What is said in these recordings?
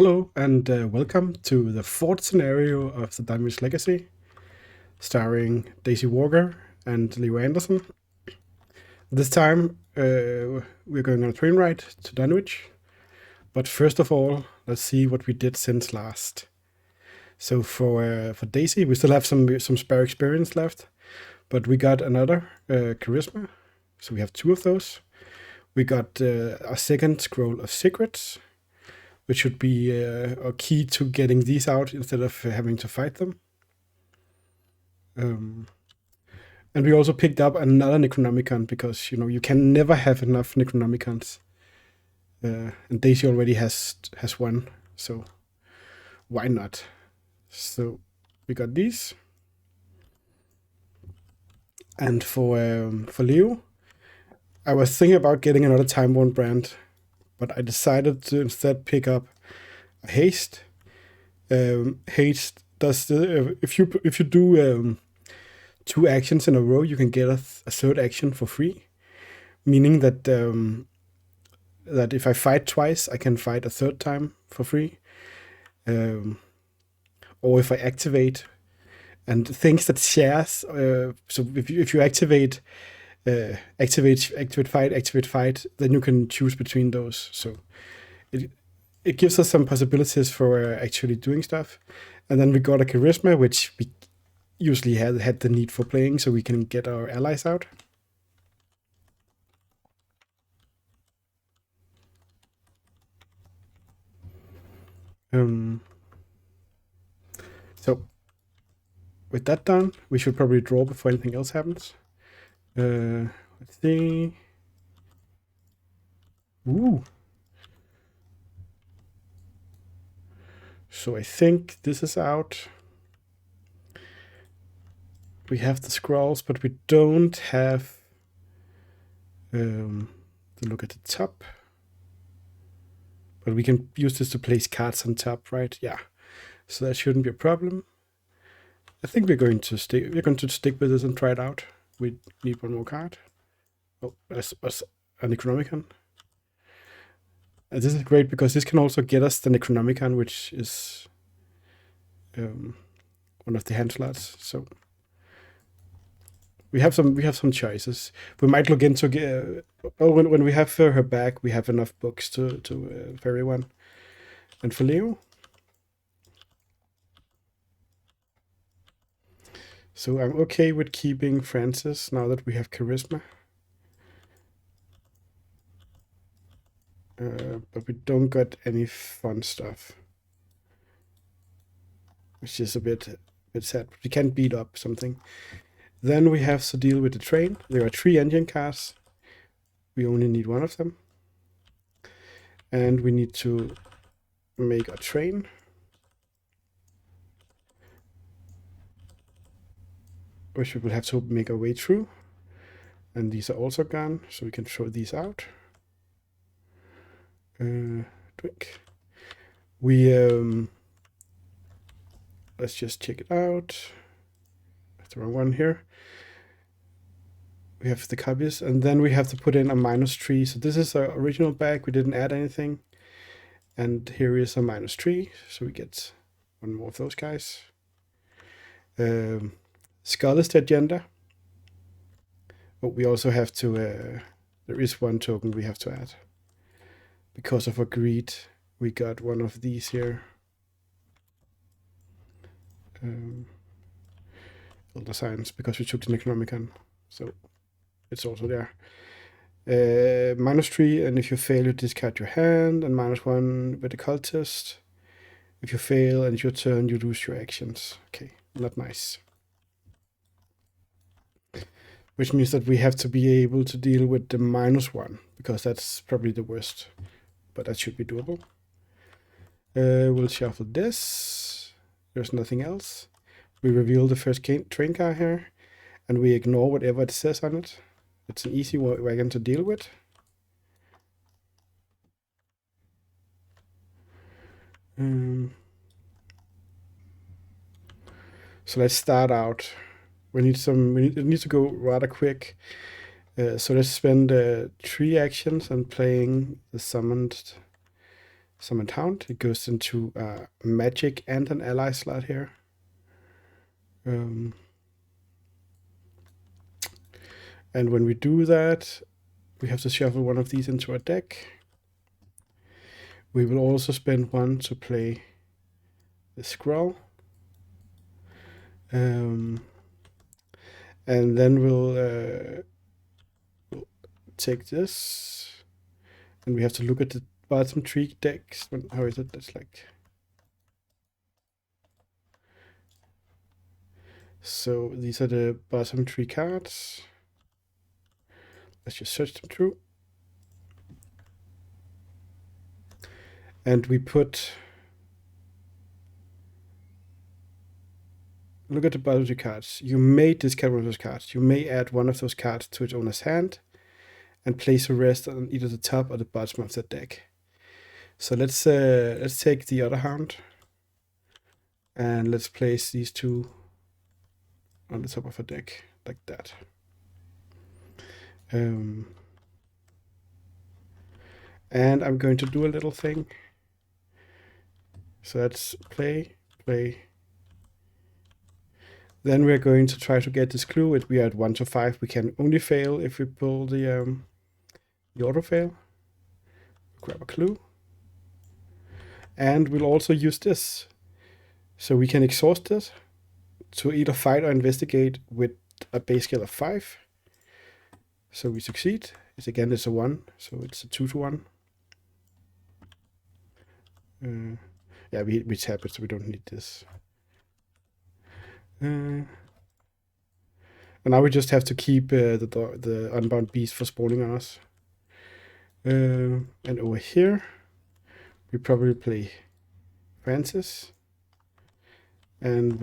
Hello and welcome to the fourth scenario of the Dunwich Legacy, starring Daisy Walker and Leo Anderson. This time we're going on a train ride to Dunwich, but first of all, let's see what we did since last. So for Daisy, we still have some spare experience left, but we got another charisma, so we have 2 of those. We got a second scroll of secrets, which should be a key to getting these out instead of having to fight them. And we also picked up another Necronomicon because, you can never have enough Necronomicons. And Daisy already has one, so why not? So we got these. And for Leo, I was thinking about getting another Time-Worn brand, but I decided to instead pick up a haste. Haste does if you do 2 actions in a row, you can get a third action for free, meaning that that if I fight twice, I can fight a third time for free. Or if I activate and things that shares. So if you activate fight, then you can choose between those. So it gives us some possibilities for actually doing stuff. And then we got a charisma, which we usually had the need for playing, so we can get our allies out. So with that done, we should probably draw before anything else happens. Let's see. Ooh. So I think this is out. We have the scrolls, but we don't have the look at the top. But we can use this to place cards on top, right? Yeah. So that shouldn't be a problem. I think we're going to stick with this and try it out. We need one more card. Oh, that's a Necronomicon. And this is great because this can also get us the Necronomicon, which is one of the hand slots. So we have some choices. We might look into when we have her back, we have enough books to for everyone. And for Leo, so I'm okay with keeping Francis now that we have charisma. But we don't got any fun stuff, which is a bit sad. We can't beat up something. Then we have to deal with the train. There are 3 engine cars. We only need 1 of them. And we need to make a train. Which we will have to make our way through. And these are also gone, so we can throw these out. Drink. We let's just check it out. That's the wrong one here. We have the copies, and then we have to put in a -3. So this is our original bag. We didn't add anything. And here is a -3, so we get 1 more of those guys. Skull is the agenda. But we also have to, there is 1 token we have to add. Because of our greed, we got 1 of these here. Elder Science, because we took the Necronomicon. So it's also there. -3, and if you fail, you discard your hand, and -1 with the cultist. If you fail and it's your turn, you lose your actions. Okay, not nice. Which means that we have to be able to deal with the -1, because that's probably the worst. But that should be doable. We'll shuffle this. There's nothing else. We reveal the first train car here, and we ignore whatever it says on it. It's an easy wagon to deal with. So let's start out. It needs to go rather quick. So let's spend 3 actions on playing the summoned Summoned Hound. It goes into magic and an ally slot here. And when we do that, we have to shuffle one of these into our deck. We will also spend one to play the Scroll. And then we'll take this. And we have to look at the bottom 3 decks. How is it? That's like... So these are the bottom 3 cards. Let's just search them through. And we put... Look at the bottom 2 cards. You may discard one of those cards. You may add one of those cards to its owner's hand and place the rest on either the top or the bottom of the deck. So let's take the other Hound and let's place these 2 on the top of a deck like that. And I'm going to do a little thing. So let's play. Then we're going to try to get this clue. We are at 1 to 5. We can only fail if we pull the auto fail. Grab a clue. And we'll also use this. So we can exhaust it to either fight or investigate with a base skill of 5. So we succeed. It's a 1, so it's a 2 to 1. Yeah, we tap it, so we don't need this. And now we just have to keep the Unbound Beast for spawning on us. And over here, we probably play Francis. And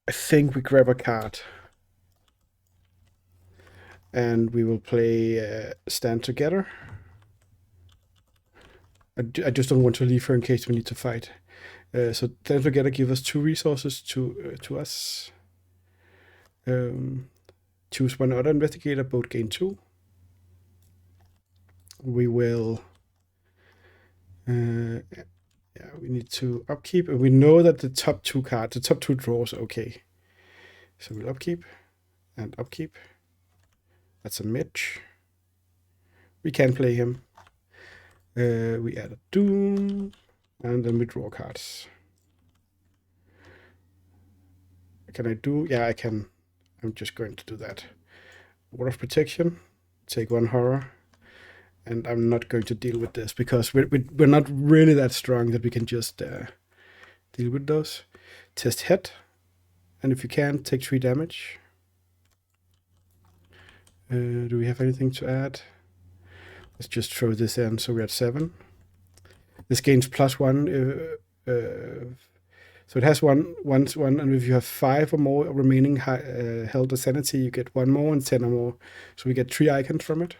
I think we grab a card. And we will play Stand Together. I just don't want to leave her in case we need to fight. So Stand Together give us 2 resources to us. Choose one other investigator, both gain 2. We will... yeah, we need to upkeep. And we know that the top 2 cards, the top 2 draws are okay. So we'll upkeep and upkeep. That's a Mitch. We can play him. We add a Doom. And then we draw cards. Can I do? Yeah, I can. I'm just going to do that. Ward of Protection. Take 1 horror. And I'm not going to deal with this because we're not really that strong that we can just deal with those. Test hit. And if you can, take 3 damage. Do we have anything to add? Let's just throw this in so we're at 7. This gains +1. So it has one, and if you have 5 or more remaining health or sanity, you get 1 more and 10 or more. So we get 3 icons from it.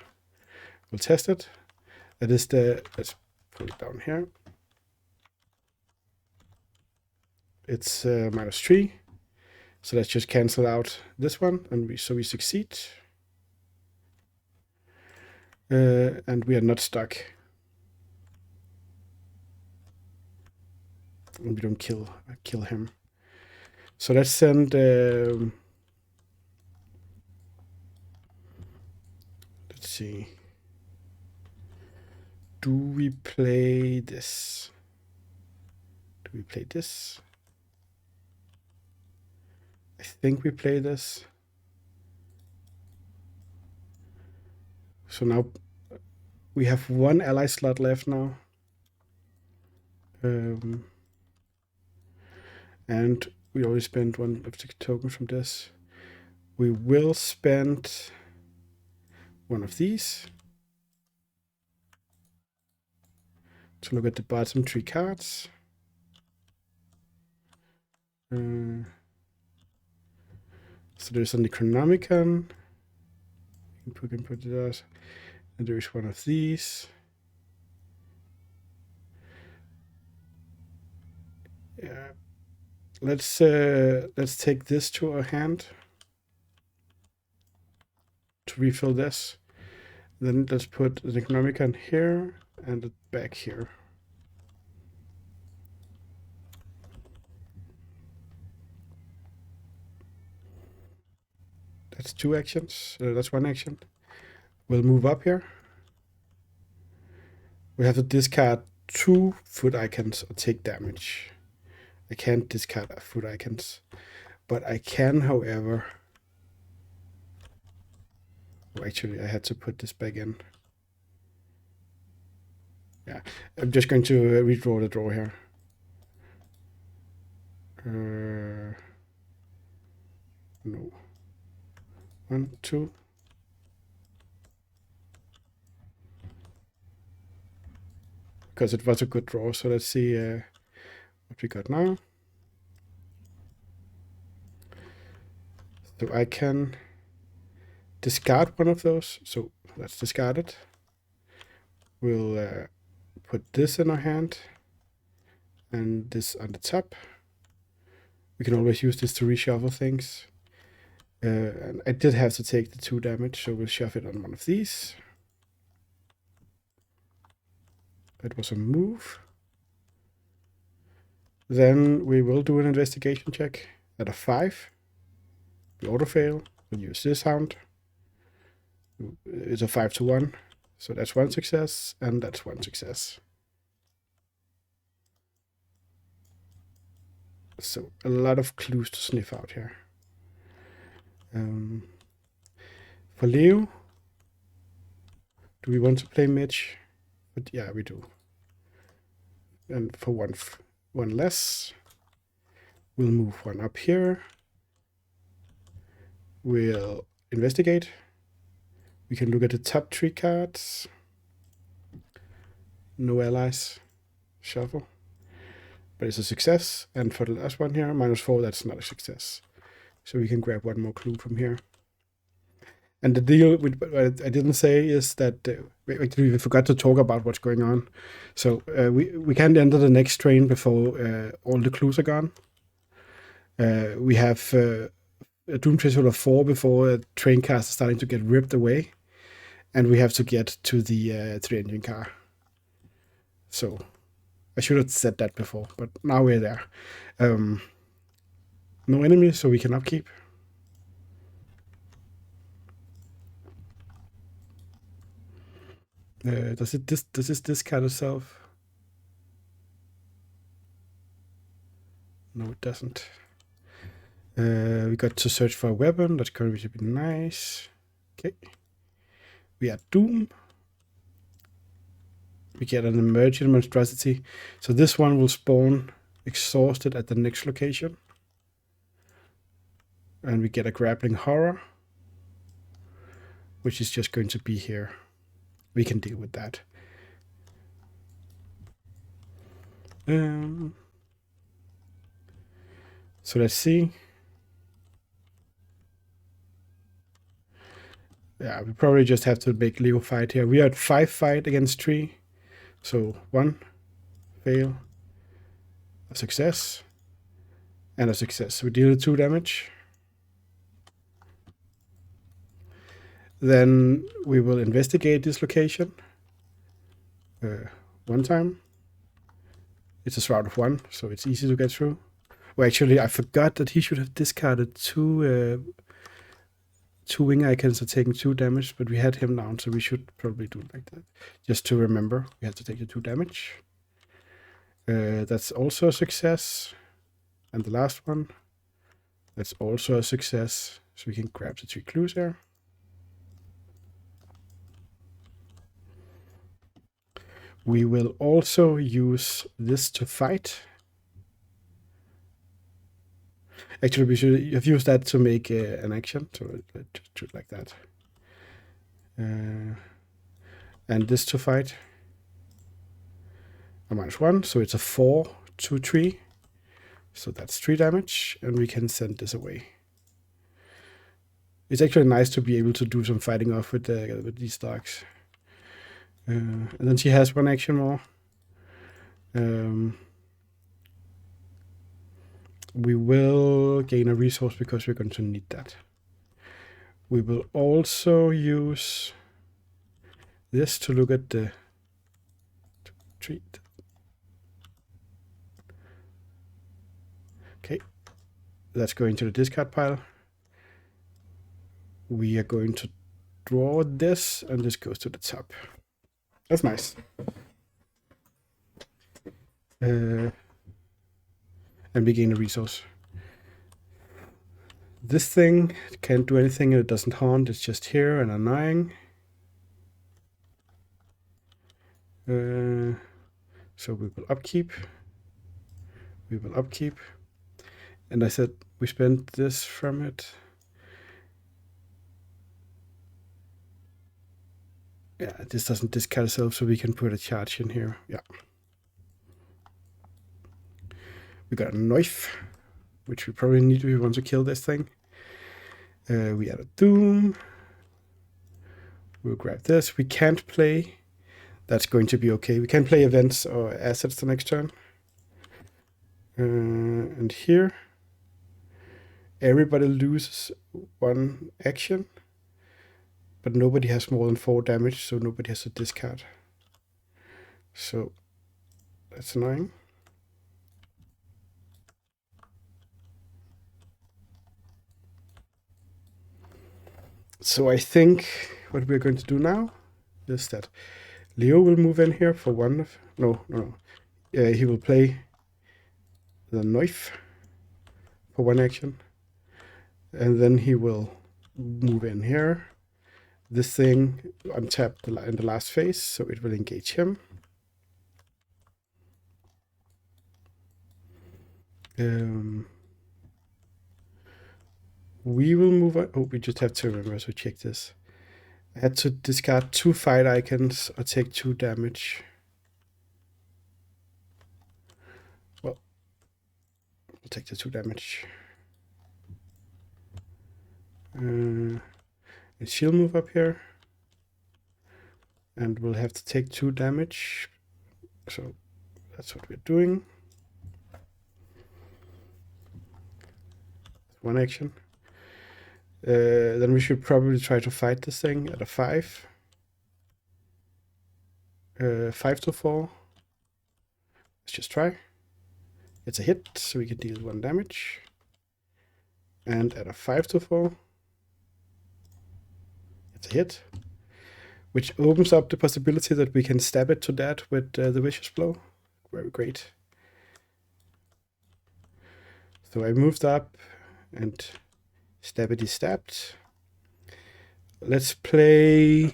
We'll test it. That is let's put it down here. It's -3. So let's just cancel out this one, and we succeed. And we are not stuck. And we don't kill him. So let's send... let's see. Do we play this? Do we play this? I think we play this. So now we have 1 ally slot left now. And we already spent 1 of the tokens from this. We will spend 1 of these to look at the bottom 3 cards. So there's a Necronomicon. We can put it out. And there's 1 of these. Yeah. Let's take this to our hand to refill this. Then let's put the Necronomicon here and it back here. That's 2 actions. That's 1 action. We'll move up here. We have to discard 2 foot icons or take damage. I can't discard foot icons, but I can, however. Oh, actually, I had to put this back in. Yeah, I'm just going to redraw the draw here. No. 1, 2. Because it was a good draw. So let's see what we got now. So I can discard one of those. So let's discard it. We'll put this in our hand and this on the top. We can always use this to reshuffle things. And I did have to take the 2 damage, so we'll shove it on one of these. That was a move. Then we will do an investigation check at a 5. We auto fail. We'll use this hound. It's a 5 to 1. So that's 1 success, and that's 1 success. So a lot of clues to sniff out here. For Leo, do we want to play Mitch? But yeah, we do. And for one less, we'll move 1 up here. We'll investigate. We can look at the top 3 cards. No allies. Shuffle. But it's a success. And for the last one here, -4, that's not a success. So we can grab 1 more clue from here. And the deal with what I didn't say is that we forgot to talk about what's going on. So we can't enter the next train before all the clues are gone. We have a doom threshold of 4 before a train cars are starting to get ripped away, and we have to get to the engine car. So I should have said that before, but now we're there. No enemies, so we can upkeep. Does this discard itself? No, it doesn't. We got to search for a weapon. That's going to be nice. Okay. We are Doom. We get an emergent monstrosity. So this one will spawn exhausted at the next location. And we get a grappling horror, which is just going to be here. We can deal with that. So let's see. Yeah, we probably just have to make Leo fight here. We are at 5 fight against 3. So 1 fail, a success, and a success. We deal 2 damage. Then we will investigate this location 1 time. It's a Shroud of 1, so it's easy to get through. Well, actually, I forgot that he should have discarded 2 wing icons are taking 2 damage, but we had him down, so we should probably do it like that. Just to remember, we have to take the 2 damage. That's also a success. And the last one, that's also a success. So we can grab the 3 clues here. We will also use this to fight. Actually, we should have used that to make an action. So let's do it like that. And this to fight. A -1, so it's a 4 to 3. So that's 3 damage, and we can send this away. It's actually nice to be able to do some fighting off with these dogs. And then she has 1 action more. We will gain a resource because we're going to need that. We will also use this to look at the treat. Okay, that's going to the discard pile. We are going to draw this, and this goes to the top. That's nice. And we gain a resource. This thing can't do anything, and it doesn't haunt. It's just here and annoying. So we will upkeep. We will upkeep. And I said we spent this from it. Yeah, this doesn't discard itself, so we can put a charge in here. Yeah. We got a knife, which we probably need if we want to kill this thing. We add a doom. We'll grab this. We can't play. That's going to be okay. We can play events or assets the next turn. And here, everybody loses 1 action, but nobody has more than 4 damage, so nobody has to discard. So that's annoying. So I think what we're going to do now is that Leo will move in here for one of... No. He will play the knife for 1 action. And then he will move in here. This thing untapped in the last phase, so it will engage him. We will move on. Oh, we just have to remember to check this. I had to discard 2 fight icons or take 2 damage. Well, I'll take the 2 damage. And she'll move up here. And we'll have to take 2 damage. So that's what we're doing. 1 action. Then we should probably try to fight this thing at a 5. 5 to 4. Let's just try. It's a hit, so we can deal 1 damage. And at a 5 to 4. It's a hit. Which opens up the possibility that we can stab it to death with the Vicious Blow. Very great. So I moved up and stabbity stabbed. Let's play,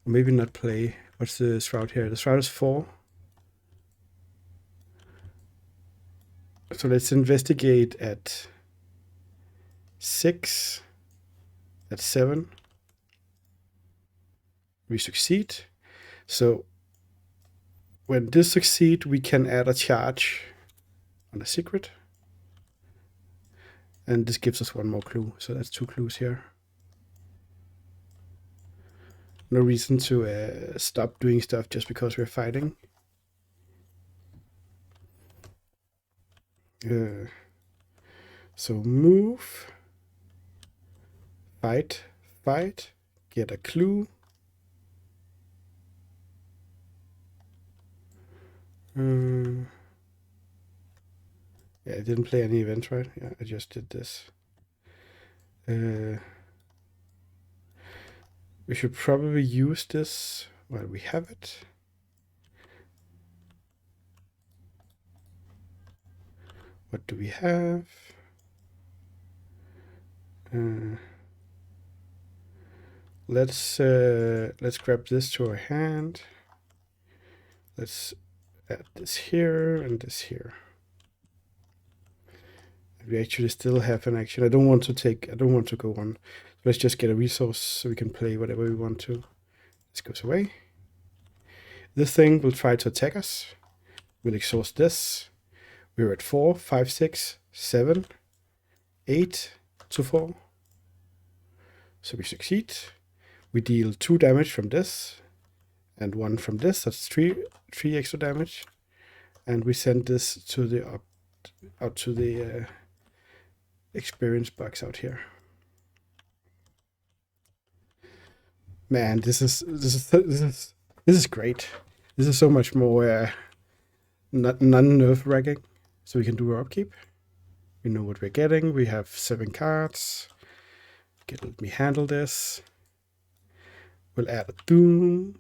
maybe not play. What's the shroud here? The shroud is 4. So let's investigate at 6, at 7. We succeed. So when this succeeds, we can add a charge on a secret. And this gives us 1 more clue. So that's 2 clues here. No reason to stop doing stuff just because we're fighting. So move, fight, get a clue. Yeah, I didn't play any events, right? Yeah, I just did this. We should probably use this while we have it. What do we have? Let's grab this to our hand. Let's add this here and this here. We actually still have an action. I don't want to go on. So let's just get a resource so we can play whatever we want to. This goes away. This thing will try to attack us. We'll exhaust this. We're at 4, 5, 6, 7, 8 to 4. So we succeed. We deal 2 damage from this and 1 from this. That's 3 extra damage. And we send this to the out to the experience box out here. Man, this is great. This is so much more non-nerve wracking. So we can do our upkeep. We know what we're getting. We have 7 cards. Let me handle this. We'll add a Doom.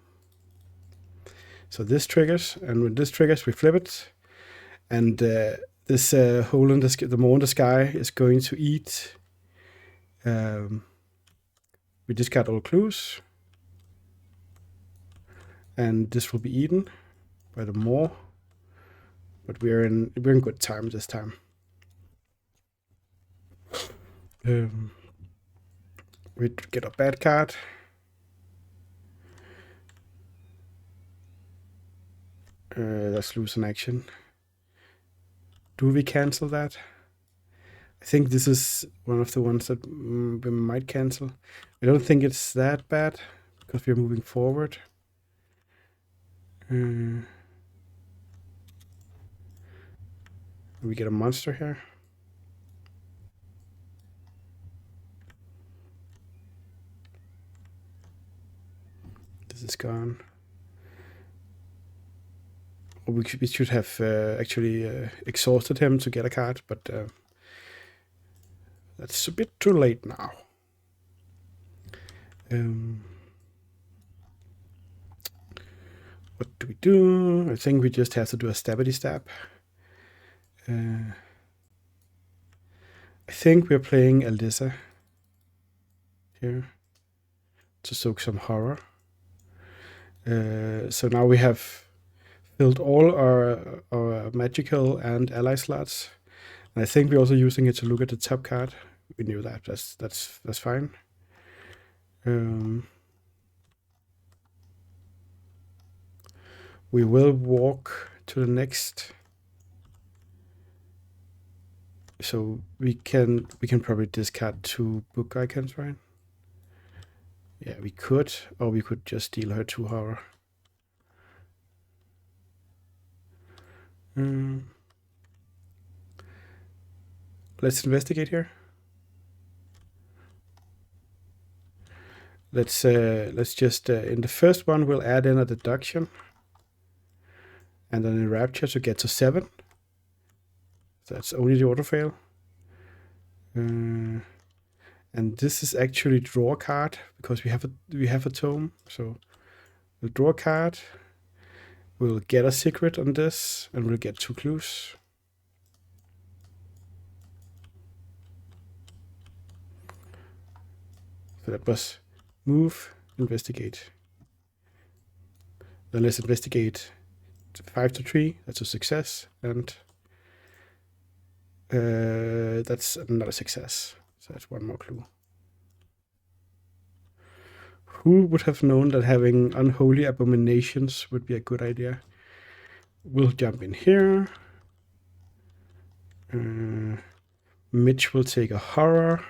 So this triggers, and when this triggers, we flip it. And this hole in the mole in the sky is going to eat. We discard all clues. And this will be eaten by the maw. But we're in good time this time. We get a bad card. Let's lose an action. Do we cancel that? I think this is one of the ones that we might cancel. I don't think it's that bad because we're moving forward. We get a monster here. This is gone. We should have actually exhausted him to get a card, but that's a bit too late now. What do we do? I think we just have to do a stabbity stab. I think we're playing Alyssa here to soak some horror. So now we have filled all our magical and ally slots. And I think we're also using it to look at the top card. We knew that. That's fine. We will walk to the next. So we can probably discard 2 book icons, right? Yeah, we could, or we could just deal her 2 horror. Let's investigate here. Let's just in the first one we'll add in a deduction, and then a rapture to get to 7. So that's only the auto fail. And this is actually draw a card because we have a tome. So we'll draw a card. We'll get a secret on this, and we'll get 2 clues. So that was move, investigate. Then let's investigate 5 to 3. That's a success, and that's not a success. So that's 1 more clue. Who would have known that having unholy abominations would be a good idea? We'll jump in here. Mitch will take a horror.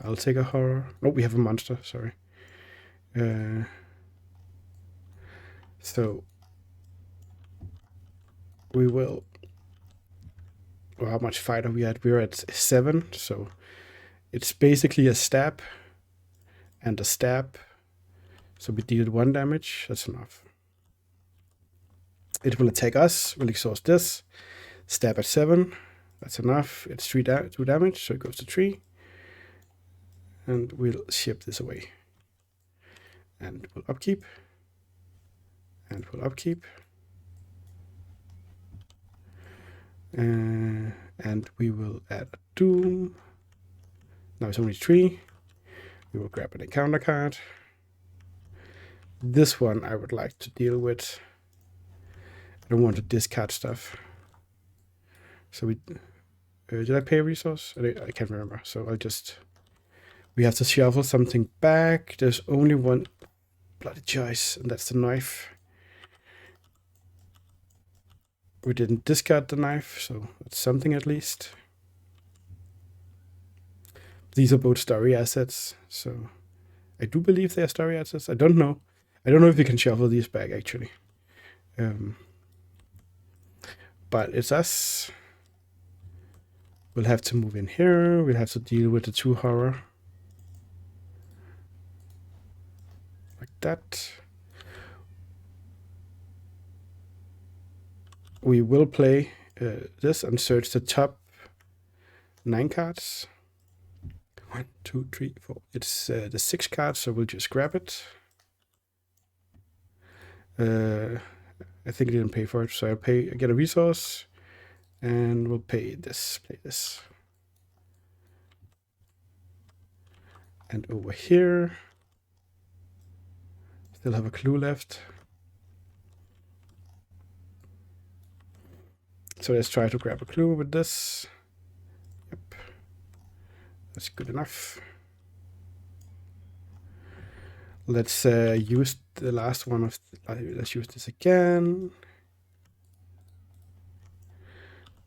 I'll take a horror. No, we have a monster, sorry. So we will. Well, how much fight are we at? We're at 7, so it's basically a stab and a stab. So we deal 1 damage. That's enough. It will attack us. We'll exhaust this. Stab at 7. That's enough. It's 2 damage, so it goes to 3. And we'll ship this away. And we'll upkeep. And we'll upkeep. And we will add a Doom. Now it's only 3. We will grab an encounter card. This one I would like to deal with. I don't want to discard stuff. So we did I pay a resource? I can't remember. So I'll just. We have to shuffle something back. There's only 1 bloody choice, and that's the knife. We didn't discard the knife, so that's something at least. These are both story assets, so I do believe they are story assets. I don't know. I don't know if we can shuffle these back, actually. But it's us. We'll have to move in here. We'll have to deal with the 2 horror. like that. We will play this and search the top 9 cards. 1, 2, 3, 4. It's the 6 cards, so we'll just grab it. I think I didn't pay for it, so I get a resource, and we'll play this. And over here, still have a clue left. So let's try to grab a clue with this. Yep, that's good enough. Let's use the last one of. Let's use this again.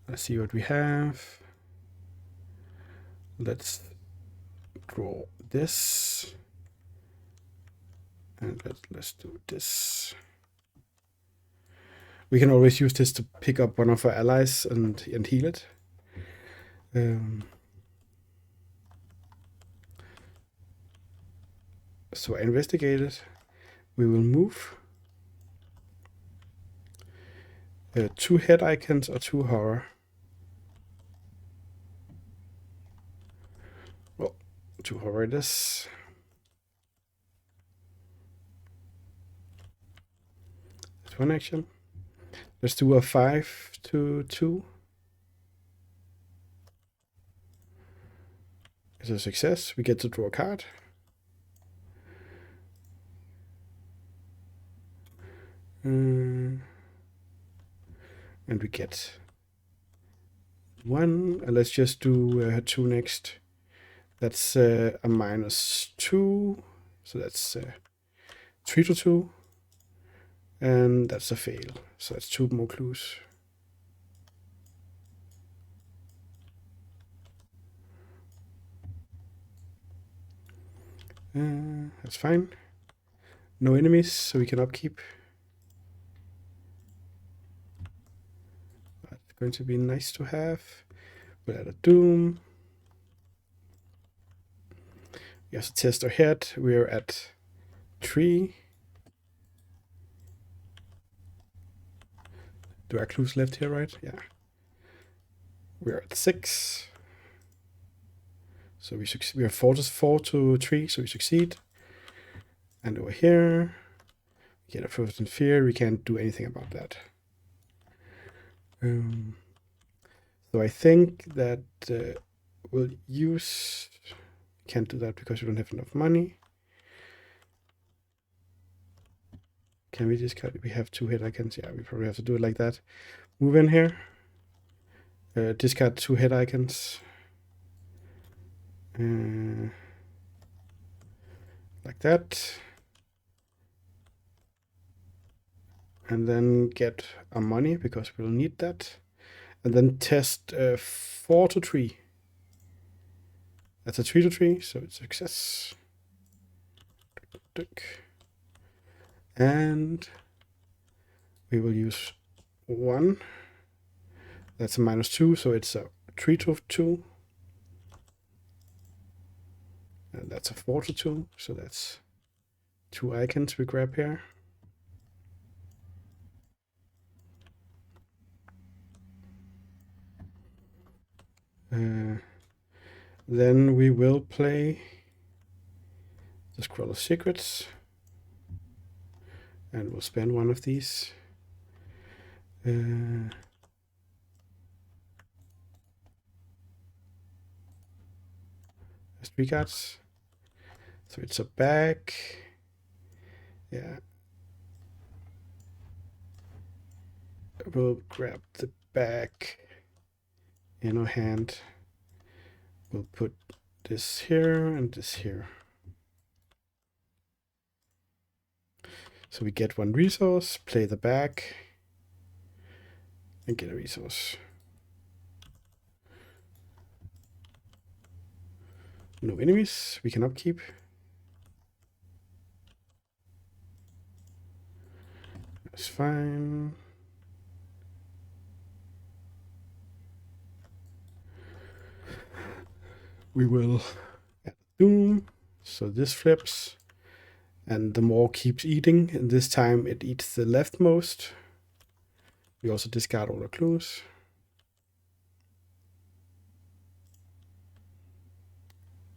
Let's see what we have. Let's draw this, and let's do this. We can always use this to pick up one of our allies and heal it. So I investigated. We will move 2 head icons or 2 horror. Well, 2 horror it is. That's one action. Let's do a 5 to 2. It's a success. We get to draw a card. And we get 1. Let's just do 2 next. That's a -2. So that's 3 to 2. And that's a fail. So that's 2 more clues. That's fine. No enemies, so we can upkeep. That's going to be nice to have. We'll add a Doom. We have to test our head. We're at 3. Do I have clues left here, right? Yeah. We're at 6. So we are 4 to 3, so we succeed. And over here, we get a frozen fear. We can't do anything about that. So I think that we'll use. Can't do that because we don't have enough money. Can we discard? We have 2 hit icons. Yeah, we probably have to do it like that. Move in here. Discard 2 hit icons. Like that. And then get our money because we'll need that. And then test 4 to 3. That's a 3 to 3, so it's success. And we will use 1. That's a -2, so it's a 3 to 2. And that's a 4 to 2, so that's 2 icons we grab here. Then we will play the Scroll of Secrets. And we'll spend 1 of these. There's 3 cards. So it's a bag. Yeah. We'll grab the bag in our hand. We'll put this here and this here. So we get 1 resource, play the bag, and get a resource. No enemies, we can upkeep. That's fine. We will add Doom, so this flips, And the maw keeps eating, and this time it eats the leftmost. We also discard all the clues.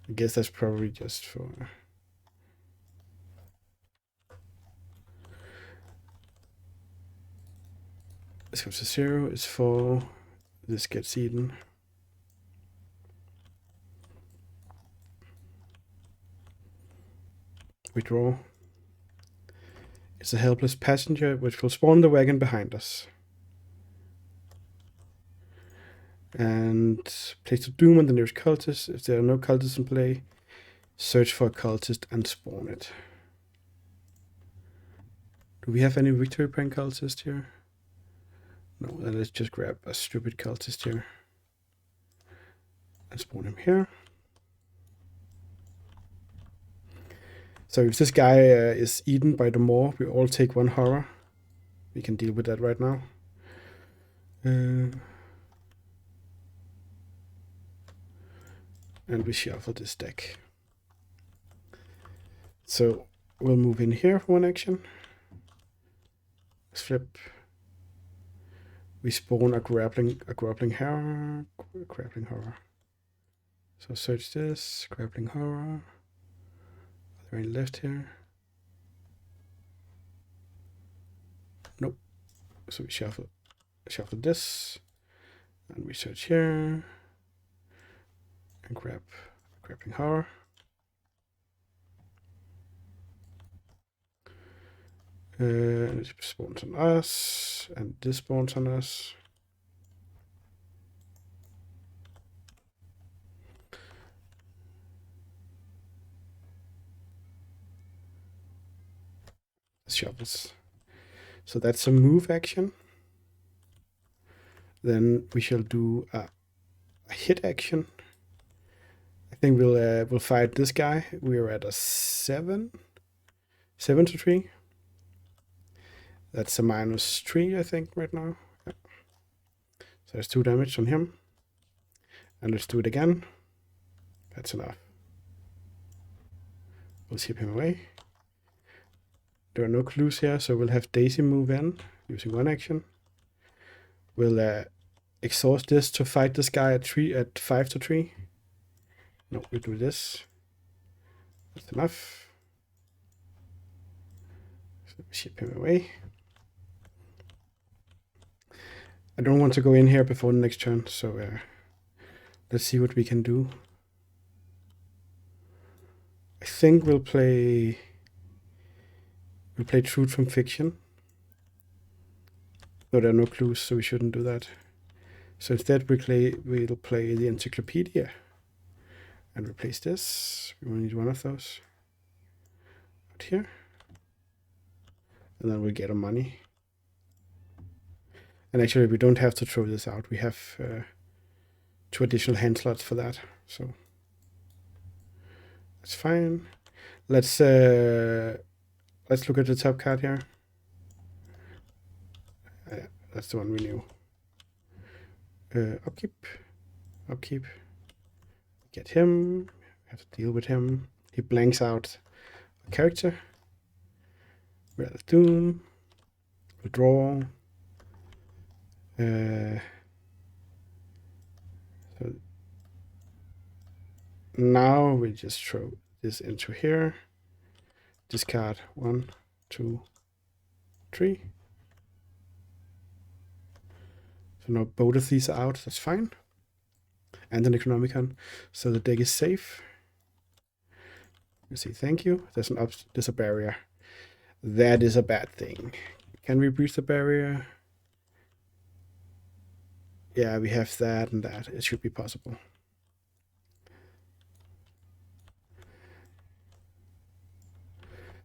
I guess that's probably just for... This goes to 0, it's 4, this gets eaten. We draw. It's a helpless passenger which will spawn the wagon behind us. And place the doom on the nearest cultist. If there are no cultists in play, search for a cultist and spawn it. Do we have any victory prank cultist here? No, then let's just grab a stupid cultist here. And spawn him here. So if this guy is eaten by the maw, we all take 1 horror. We can deal with that right now. And we shuffle this deck. So we'll move in here for 1 action. Let's flip. We spawn a grappling horror. So search this, grappling horror. Are there any left here? Nope. So we shuffle this, and we search here, and grab grappling horror. And it spawns on us, and this spawns on us. Shovels. So that's a move action. Then we shall do a hit action. I think we'll fight this guy. We're at a 7 to 3. That's a -3, I think, right now. Yeah. So there's 2 damage on him. And let's do it again. That's enough. We'll ship him away. There are no clues here, so we'll have Daisy move in using 1 action. We'll exhaust this to fight this guy at 5 to 3. No, we do this. That's enough. So we ship him away. I don't want to go in here before the next turn, so let's see what we can do. I think we'll play Truth from Fiction. Though there are no clues, so we shouldn't do that. So instead we'll play the Encyclopedia. And replace this. We will need 1 of those. Out here. And then we'll get our money. And actually we don't have to throw this out. We have 2 additional hand slots for that. So that's fine. Let's look at the top card here. That's the one we knew. Upkeep. Get him. We have to deal with him. He blanks out a character. We're at the Doom. We'll draw. So now we just throw this into here. Discard 1, 2, 3. So now both of these are out. That's fine. And an Economicon. So the deck is safe. You see, thank you. There's a barrier. That is a bad thing. Can we breach the barrier? Yeah, we have that and that. It should be possible.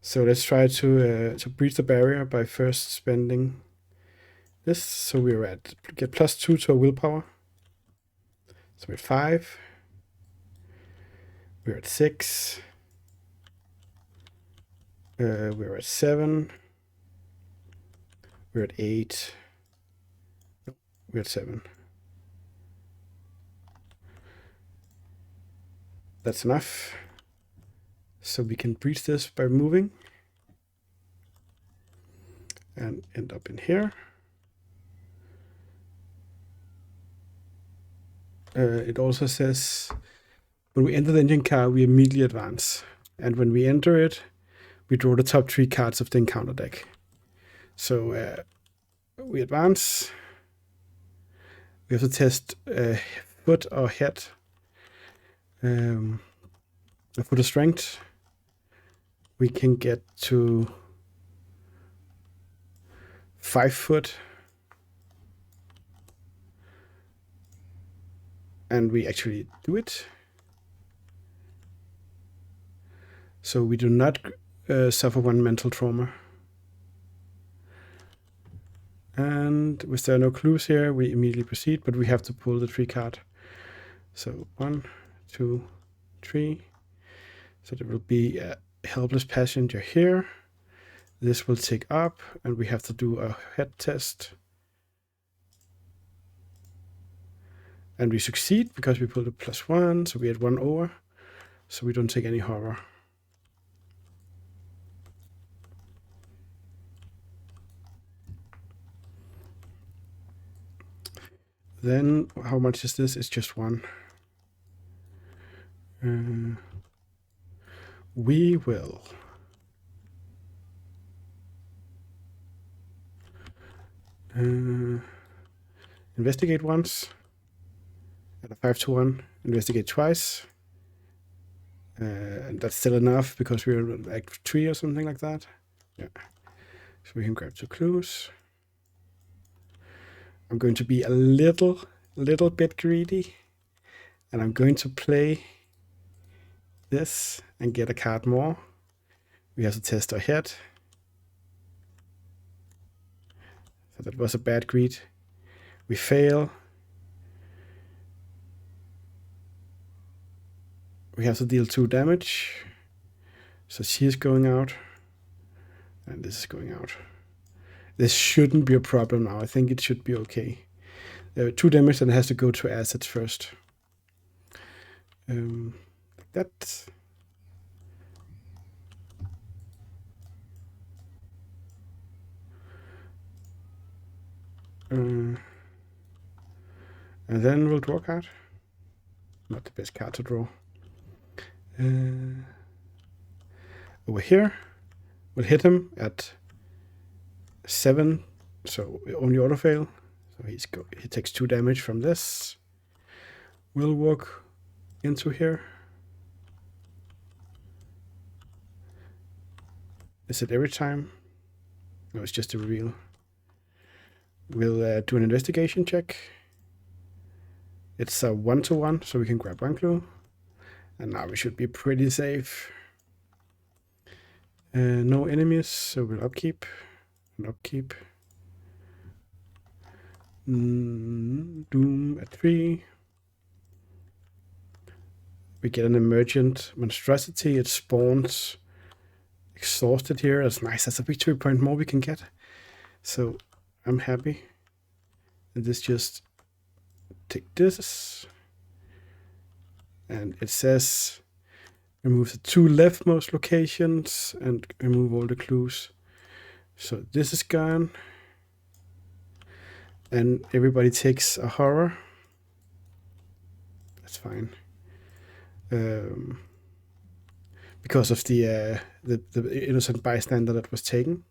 So let's try to breach the barrier by first spending this. So we're at get +2 to our willpower. So we're at 5. We're at 6. We're at 7. We're at 8. No, we're at 7. That's enough. So we can breach this by moving. and end up in here. It also says when we enter the engine car, we immediately advance. And when we enter it, we draw the top 3 cards of the encounter deck. So we advance. We have to test foot or head. For the strength, we can get to 5 foot. And we actually do it. So we do not suffer 1 mental trauma. And if there are no clues here, we immediately proceed, but we have to pull the 3 card. So 1, 2, 3. So there will be a helpless passenger here. This will tick up, and we have to do a head test. And we succeed because we pulled a +1, so we had 1 over. So we don't take any horror. Then, how much is this? It's just 1. We will investigate once at a 5-1, investigate twice. And that's still enough because we're at Act 3 or something like that. Yeah. So we can grab 2 clues. I'm going to be a little bit greedy, and I'm going to play this and get a card more. We have to test our head. So that was a bad greed. We fail. We have to deal 2 damage. So she is going out, and this is going out. This shouldn't be a problem now. I think it should be okay. 2 damage, and it has to go to assets first. Like that. And then we'll draw a card. Not the best card to draw. Over here, we'll hit him at 7, so only auto fail. So he takes 2 damage from this. We'll walk into here. Is it every time? No, it's just a reveal. We'll do an investigation check. It's a 1-1, so we can grab 1 clue. And now we should be pretty safe. No enemies, so we'll upkeep. And upkeep. Doom at 3. We get an emergent monstrosity. It spawns exhausted here. That's nice. That's a victory point more we can get. So I'm happy. And this just take this. And it says remove the 2 leftmost locations and remove all the clues. So this is gone. And everybody takes a horror. That's fine. Because of the innocent bystander that was taken.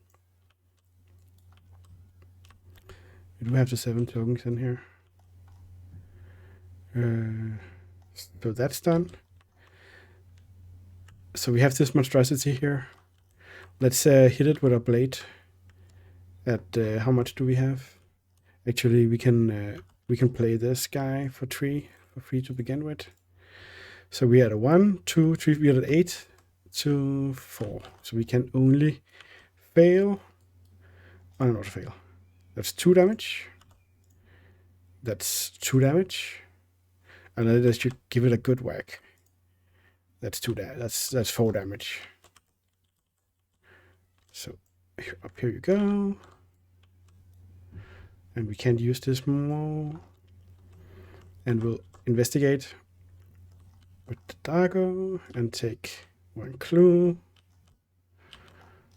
We do have the 7 tokens in here. So that's done. So we have this monstrosity here. Let's hit it with a blade. At how much do we have? Actually, we can play this guy for 3 to begin with. So we had a 1, 2, 3. We had an 8 to 4. So we can only fail on an auto fail. That's 2 damage. That's 2 damage. And then I should give it a good whack. That's 2 damage. That's 4 damage. So up here you go. And we can't use this more. And we'll investigate with the dagger and take 1 clue.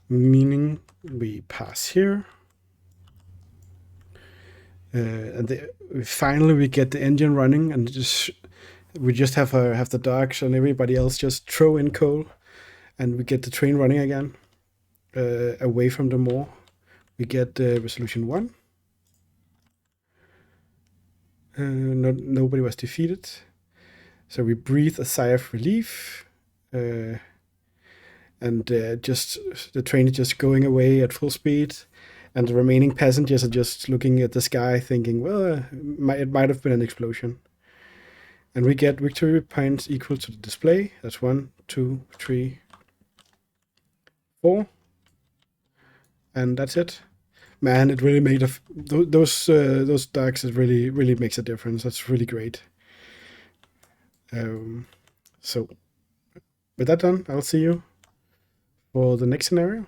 Meaning we pass here. And finally we get the engine running, and we just have the dogs and everybody else just throw in coal, and we get the train running again, away from the moor. We get resolution 1. Nobody was defeated, so we breathe a sigh of relief. And just the train is just going away at full speed, and the remaining passengers are just looking at the sky thinking, well, it might have been an explosion. And we get victory points equal to the display. That's 1, 2, 3, 4, and that's it. Man, it really made those dogs. It really makes a difference. That's really great. So with that done, I'll see you for the next scenario.